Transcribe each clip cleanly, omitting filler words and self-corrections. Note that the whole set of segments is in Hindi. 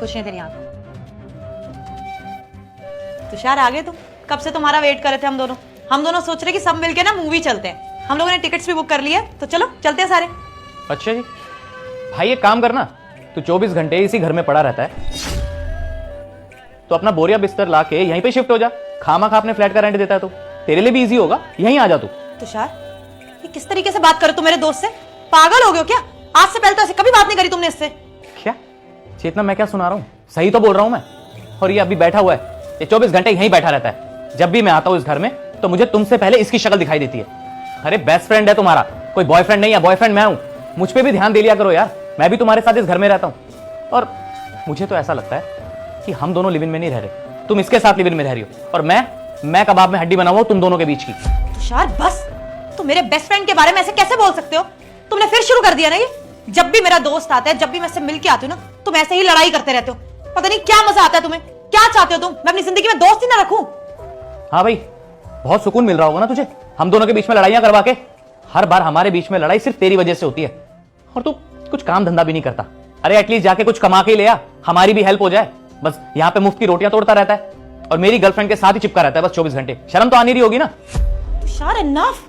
कुछ नहीं तेरी आंख। तुषार आ गए तुम? कब से तुम्हारा वेट कर रहे थे हम दोनों सोच रहे कि सब मिलके ना मूवी चलते हैं। हम लोगों ने टिकट्स भी बुक कर लिए, तो चलो चलते हैं सारे। अच्छा जी। भाई एक काम करना, तू 24 घंटे इसी घर में पड़ा रहता है, तो अपना बोरिया बिस्तर ला के यहीं पे शिफ्ट हो जा। खामा खा अपने फ्लैट का रेंट देता है तो तेरे लिए भी इजी होगा, यहीं आ जा तू। तुषार, ये किस तरीके से बात करे तुम मेरे दोस्त से? पागल हो गए हो क्या? आज से पहले तो ऐसे कभी बात नहीं करी तुमने इससे। क्या चेतना, मैं क्या सुना रहा हूँ? सही तो बोल रहा हूँ मैं। और ये अभी बैठा हुआ है, ये 24 घंटे यहीं बैठा रहता है। जब भी मैं आता हूँ इस घर में तो मुझे तुमसे पहले इसकी शक्ल दिखाई देती है। अरे बेस्ट फ्रेंड है तुम्हारा, कोई बॉयफ्रेंड नहीं है। बॉयफ्रेंड मैं हूँ, मुझ पे भी ध्यान दे लिया करो यार। मैं भी तुम्हारे साथ इस घर में रहता हूँ और मुझे तो ऐसा लगता है कि हम दोनों लिव इन में नहीं रह रहे, तुम इसके साथ लिव इन में रह रही हो और मैं कबाब में हड्डी बना हुआ हूं तुम दोनों के बीच की। तुषार बस, तुम मेरे बेस्ट फ्रेंड के बारे में ऐसे कैसे बोल सकते हो? तुमने फिर शुरू कर दिया ना ये। जब भी मेरा दोस्त आता है, जब भी मैं इससे मिलके आती हूँ ना, तुम ऐसे ही लड़ाई करते रहते हो। पता नहीं क्या मजा आता है तुम्हें। क्या चाहते हो तुम? मैं अपनी जिंदगी में दोस्त ही ना रखूं? हाँ भाई, बहुत सुकून मिल रहा होगा ना तुझे हम दोनों के बीच में लड़ाइयां करवा के। हर बार हमारे बीच में लड़ाई सिर्फ तेरी वजह से होती है और तू कुछ काम धंधा भी नहीं करता। अरे एटलीस्ट जाके कुछ कमा के ले आ, हमारी भी हेल्प हो जाए। बस यहाँ पे मुफ्त की रोटियां तोड़ता रहता है और मेरी गर्लफ्रेंड के साथ ही चिपका रहता है बस 24 घंटे। शर्म तो आनी रही होगी ना। तुषार इनफ,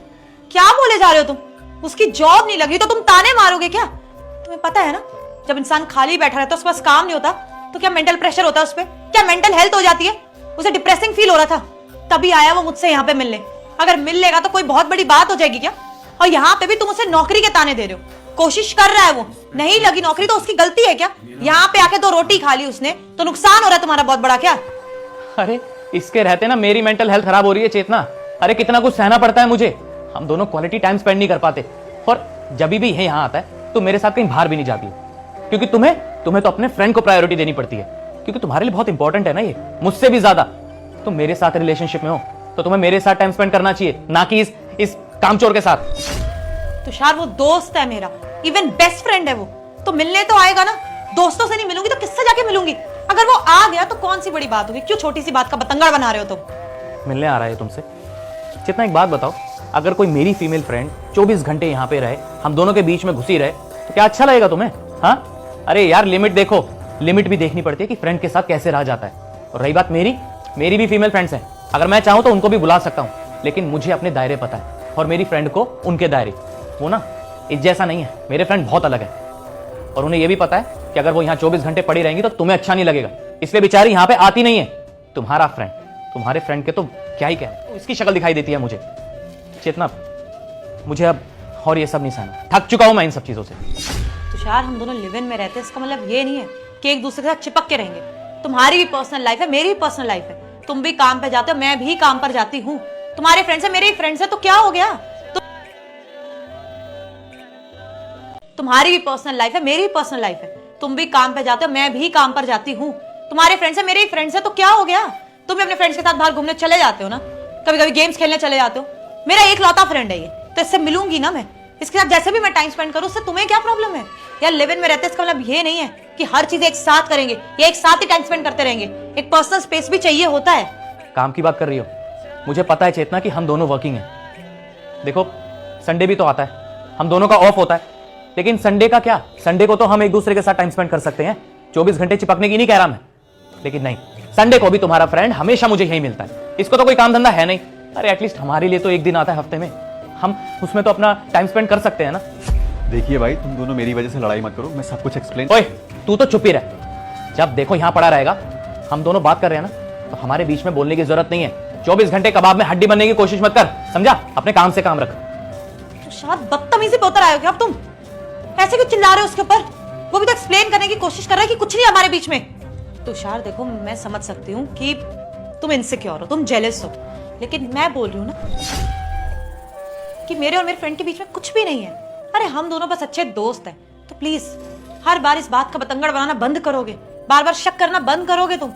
क्या बोले जा रहे हो तुम? उसकी जॉब नहीं लगी तो तुम ताने मारोगे क्या? तुम्हें पता है ना, जब इंसान खाली बैठा रहता है, उसके पास काम नहीं होता, तो क्या मेंटल प्रेशर होता है उस पर? क्या मेंटल हेल्थ हो जाती है? उसे डिप्रेसिंग फील हो रहा था, तभी आया वो मुझसे यहाँ पे मिलने। अगर मिल लेगा तो कोई बहुत बड़ी बात हो जाएगी क्या? और यहाँ पे भी तुम उसे नौकरी के ताने दे रहे हो। कोशिश कर रहा है वो, नहीं लगी नौकरी तो उसकी गलती है क्या? यहाँ पे आके 2 रोटी खा ली उसने तो नुकसान हो रहा है तुम्हारा बहुत बड़ा क्या? अरे इसके रहते ना मेरी मेंटल हेल्थ खराब हो रही है चेतना। अरे कितना कुछ सहना पड़ता है मुझे। हम दोनों क्वालिटी टाइम स्पेंड नहीं कर पाते और जब भी ये यहाँ आता है तो मेरे साथ कहीं बाहर भी नहीं जाती है, क्योंकि तुम्हें तो अपने फ्रेंड को प्रायोरिटी देनी पड़ती है, क्योंकि तुम्हारे लिए बहुत इंपॉर्टेंट है ना ये, मुझसे भी ज्यादा। तुम मेरे साथ रिलेशनशिप में हो तो तुम्हें मेरे साथ टाइम स्पेंड करना चाहिए, ना कि इस कामचोर के साथ। तुषार वो दोस्त है मेरा, इवन बेस्ट फ्रेंड है वो, तो मिलने तो आएगा ना। दोस्तों से नहीं मिलूंगी तो किससे जाके मिलूंगी? अगर वो आ गया तो कौन सी बड़ी बात होगी? क्यों छोटी सी बात का बतंगड़ बना रहे हो तुम? मिलने आ रहा है तुमसे। चेतना एक बात बताओ, अगर कोई मेरी फीमेल फ्रेंड 24 घंटे यहाँ पे रहे, हम दोनों के बीच में घुसी रहे, तो क्या अच्छा लगेगा तुम्हें? हाँ अरे यार लिमिट देखो, लिमिट भी देखनी पड़ती है कि फ्रेंड के साथ कैसे रहा जाता है। और रही बात मेरी भी फीमेल फ्रेंड्स हैं, अगर मैं चाहूं तो उनको भी बुला सकता हूं, लेकिन मुझे अपने दायरे पता है और मेरी फ्रेंड को उनके दायरे। वो ना इस जैसा नहीं है, मेरे फ्रेंड बहुत अलग है और उन्हें यह भी पता है कि अगर वो यहाँ 24 घंटे पड़ी रहेंगी तो तुम्हें अच्छा नहीं लगेगा, इसलिए बेचारी यहाँ पे आती नहीं है। तुम्हारा फ्रेंड, तुम्हारे फ्रेंड के तो क्या ही कहना, इसकी शक्ल दिखाई देती है मुझे। चेतना मुझे अब और ये सब नहीं सहना, थक चुका हूं मैं इन सब चीजों से। तुषार हम दोनों लिव इन में रहते हैं, इसका मतलब ये नहीं है कि एक दूसरे के साथ चिपक के रहेंगे। तुम्हारी भी पर्सनल लाइफ है, मेरी भी पर्सनल लाइफ है। तुम भी काम पे जाते हो, मैं भी काम पर जाती हूँ। तुम्हारे फ्रेंड्स है, मेरे ही फ्रेंड्स है, तो क्या हो गया? तुम्हारी भी पर्सनल लाइफ है, मेरी भी पर्सनल लाइफ है। तुम भी काम पे जाते हो, मैं भी काम पर जाती हूँ। तुम्हारे फ्रेंड्स है, मेरे ही फ्रेंड्स है, तो क्या हो गया? तुम भी अपने फ्रेंड्स के साथ बाहर घूमने चले जाते हो ना, कभी कभी गेम्स खेलने चले जाते हो। मेरा एक लौता फ्रेंड है ये, तो इससे मिलूंगी ना मैं। इसके साथ जैसे भी मैं टाइम स्पेंड करूं, उससे तुम्हें क्या प्रॉब्लम है? यार लिव इन में रहते इसका मतलब ये नहीं है कि हर चीज एक साथ करेंगे या एक साथ ही टाइम स्पेंड करते रहेंगे। एक पर्सनल स्पेस भी चाहिए होता है। काम की बात कर रही हो? मुझे पता है चेतना कि हम दोनों वर्किंग हैं। देखो संडे भी तो आता है, हम दोनों का ऑफ होता है, लेकिन संडे का क्या, संडे को तो हम एक दूसरे के साथ टाइम स्पेंड कर सकते हैं। 24 घंटे चिपकने की नहीं कह रहा मैं, लेकिन नहीं, संडे को भी तुम्हारा फ्रेंड हमेशा मुझे यही मिलता है। इसको तो कोई काम धंधा है नहीं। अरे एटलीस्ट हमारे लिए तो एक दिन आता है हफ्ते में, हम उसमें तो अपना टाइम स्पेंड कर सकते हैं ना। देखिए भाई, तुम दोनों मेरी वजह से लड़ाई मत करो, मैं सब कुछ एक्सप्लेन। ओए तू तो चुप ही रह। जब देखो यहाँ पड़ा रहेगा, हम दोनों बात कर रहे हैं ना, तो हमारे बीच में बोलने की जरूरत नहीं है। 24 घंटे कबाब में हड्डी बनने की कोशिश मत कर, समझा? अपने काम से काम रख। तो शायद बदतमीजी पे उतर आए हो क्या अब तुम? ऐसे क्यों चिल्ला रहे हो उसके ऊपर? वो भी तो एक्सप्लेन करने की कोशिश कर रहा है कि कुछ नहीं हमारे बीच में। तुषार देखो, मैं समझ सकती हूँ कि तुम इनसिक्योर हो, तुम जेलस हो, लेकिन मैं बोल रही हूँ ना कि मेरे और मेरे फ्रेंड के बीच में कुछ भी नहीं है। अरे हम दोनों बस अच्छे दोस्त हैं, तो प्लीज हर बार इस बात का बतंगड़ बनाना बंद करोगे? बार बार शक करना बंद करोगे तुम?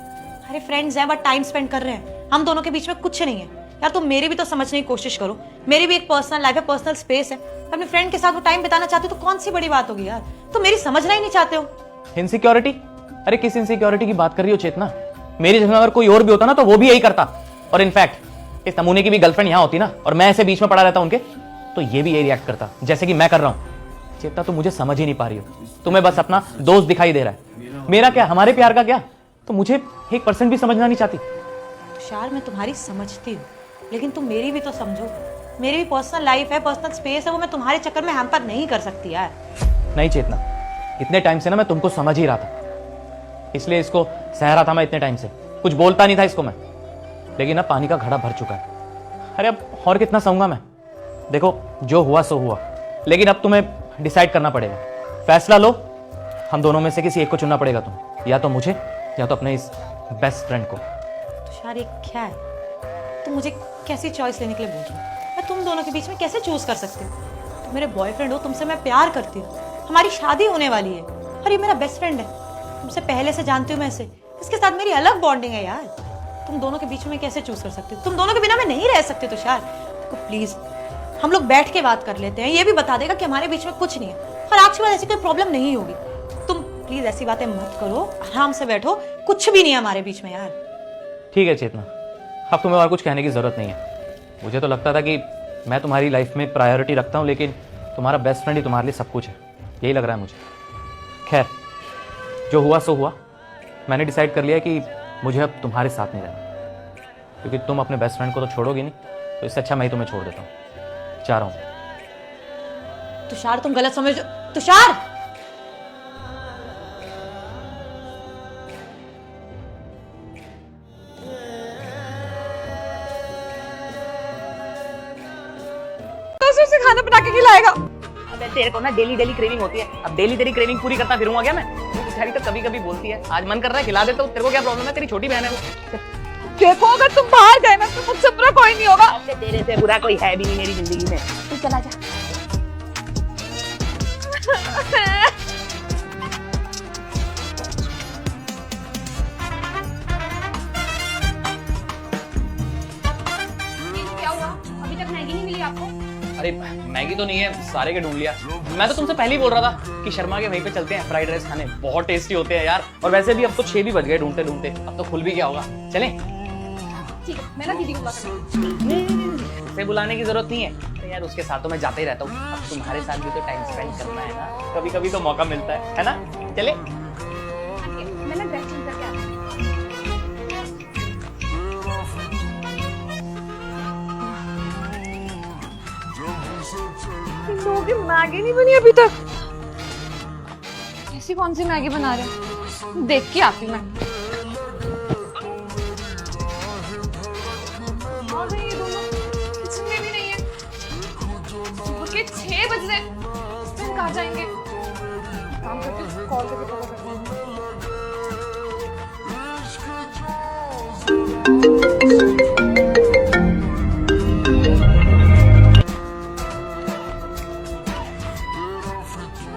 अरे फ्रेंड्स हैं, बट टाइम स्पेंड कर रहे हैं, हम दोनों के बीच में कुछ नहीं है। यार तुम मेरी भी तो समझने की कोशिश करो, मेरी भी एक पर्सनल लाइफ है, पर्सनल स्पेस है। अपने फ्रेंड के साथ वो टाइम बिताना चाहते हो तो कौन सी बड़ी बात होगी यार? तुम मेरी समझना ही नहीं चाहते हो। इनसिक्योरिटी? अरे किस इनसिक्योरिटी की बात कर रही हो चेतना? मेरी जगह अगर कोई और भी होता ना तो वो भी यही करता। और इनफैक्ट इस नमूने की भी गर्लफ्रेंड यहाँ होती ना और मैं ऐसे बीच में पड़ा रहता उनके, तो ये भी यही रिएक्ट करता जैसे कि मैं कर रहा हूँ। चेतना तुम मुझे समझ ही नहीं पा रही हो, तुम्हें बस अपना दोस्त दिखाई दे रहा है। मेरा क्या, हमारे प्यार का क्या? तो मुझे 1% भी समझना नहीं चाहती। तुषार मैं तुम्हारी समझती हूँ, लेकिन तुम मेरी भी तो समझो। मेरी भी पर्सनल लाइफ है, पर्सनल स्पेस है, वो मैं तुम्हारे चक्कर में हैम्पर नहीं कर सकती यार। नहीं चेतना, इतने टाइम से ना मैं तुमको समझ ही रहा था, इसलिए इसको सह रहा था मैं इतने टाइम से, कुछ बोलता नहीं था इसको मैं। लेकिन अब पानी का घड़ा भर चुका है। अरे अब और कितना सहूंगा मैं? देखो जो हुआ सो हुआ, लेकिन अब तुम्हें डिसाइड करना पड़ेगा। फैसला लो, हम दोनों में से किसी एक को चुनना पड़ेगा तुम, या तो मुझे या तो अपने इस बेस्ट फ्रेंड को। तुषार ये क्या है? तुम मुझे कैसी चॉइस लेने के लिए बोल रही हो? मैं तुम दोनों के बीच में कैसे चूज कर सकती हूँ? तुम मेरे बॉयफ्रेंड हो, तुमसे मैं प्यार करती हूँ, हमारी शादी होने वाली है, और ये मेरा बेस्ट फ्रेंड है, तुमसे पहले से जानती हूँ मैं इसे, इसके साथ मेरी अलग बॉन्डिंग है यार। तुम दोनों के बीच में कैसे चूज कर सकती हूँ? तुम दोनों के बिना मैं नहीं रह सकती तुषार। देखो प्लीज हम लोग बैठ के बात कर लेते हैं, ये भी बता देगा कि हमारे बीच में कुछ नहीं है, और आज के बाद ऐसी कोई प्रॉब्लम नहीं होगी। तुम प्लीज ऐसी बातें मत करो, आराम से बैठो, कुछ भी नहीं है हमारे बीच में यार। ठीक है चेतना, अब तुम्हें और कुछ कहने की जरूरत नहीं है। मुझे तो लगता था कि मैं तुम्हारी लाइफ में प्रायोरिटी रखता हूँ, लेकिन तुम्हारा बेस्ट फ्रेंड ही तुम्हारे लिए सब कुछ है, यही लग रहा है मुझे। खैर जो हुआ सो हुआ, मैंने डिसाइड कर लिया कि मुझे अब तुम्हारे साथ नहीं रहना, क्योंकि तुम अपने बेस्ट फ्रेंड को तो छोड़ोगी नहीं, तो इससे अच्छा मैं ही तुम्हें छोड़ देता हूँ, चाह रहा हूँ। तुषार तुम गलत समझ, तुषार उसे खाना बना के खिलाएगा। अबे तेरे को ना डेली डेली क्रेविंग होती है, अब डेली तेरी क्रेविंग पूरी करता फिरूंगा क्या मैं? तू बेचारी तो कभी कभी बोलती है, आज मन कर रहा है खिला देता हूँ, तेरे को क्या प्रॉब्लम है? तेरी छोटी बहन है वो। देखो अगर तुम बाहर गए ना तो मुझसे बुरा कोई नहीं होगा। अब तेरे से बुरा कोई है भी नहीं मेरी जिंदगी में, तू चला जा। क्या हुआ? अभी तक मैगी नहीं मिली आपको? अरे मैगी तो नहीं है, सारे के ढूंढ लिया। मैं तो तुमसे पहले ही बोल रहा था कि शर्मा के वहीं पे चलते हैं फ्राइड राइस खाने, बहुत टेस्टी होते हैं यार। और वैसे भी अब तो 6 भी बज गए ढूंढते ढूंढते, अब तो खुल भी गया होगा। चलें? ठीक है, मैं ना दीदी को बुलाती हूँ। उसे बुलाने की जरूरत नहीं है। अरे यार उसके साथ तो मैं जाते ही रहता हूँ, अब तुम्हारे साथ भी तो टाइम स्पेंड करना है ना, कभी कभी तो मौका मिलता है ना? चले? मैं ना ड्रेस चेंज करके आती हूँ। इन लोगों की मैगी नहीं बनी अभी तक। ऐसी कौन सी मैगी बना रहे हैं? देख के आती मैं। आ गए ये दोनों, किचन में भी नहीं है। सुबह के 6 बज रहे, हस्बैंड कहाँ जाएंगे? काम करती हूँ, कॉल करके पता करती हूँ।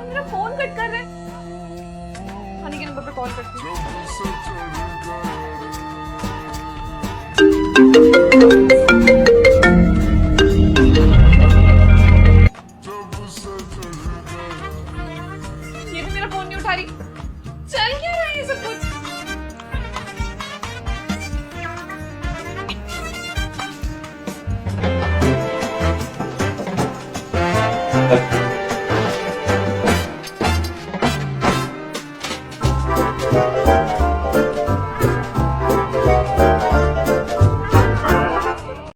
मेरा फोन कट कर रहे, हनी के नंबर पे कॉल करती हूँ।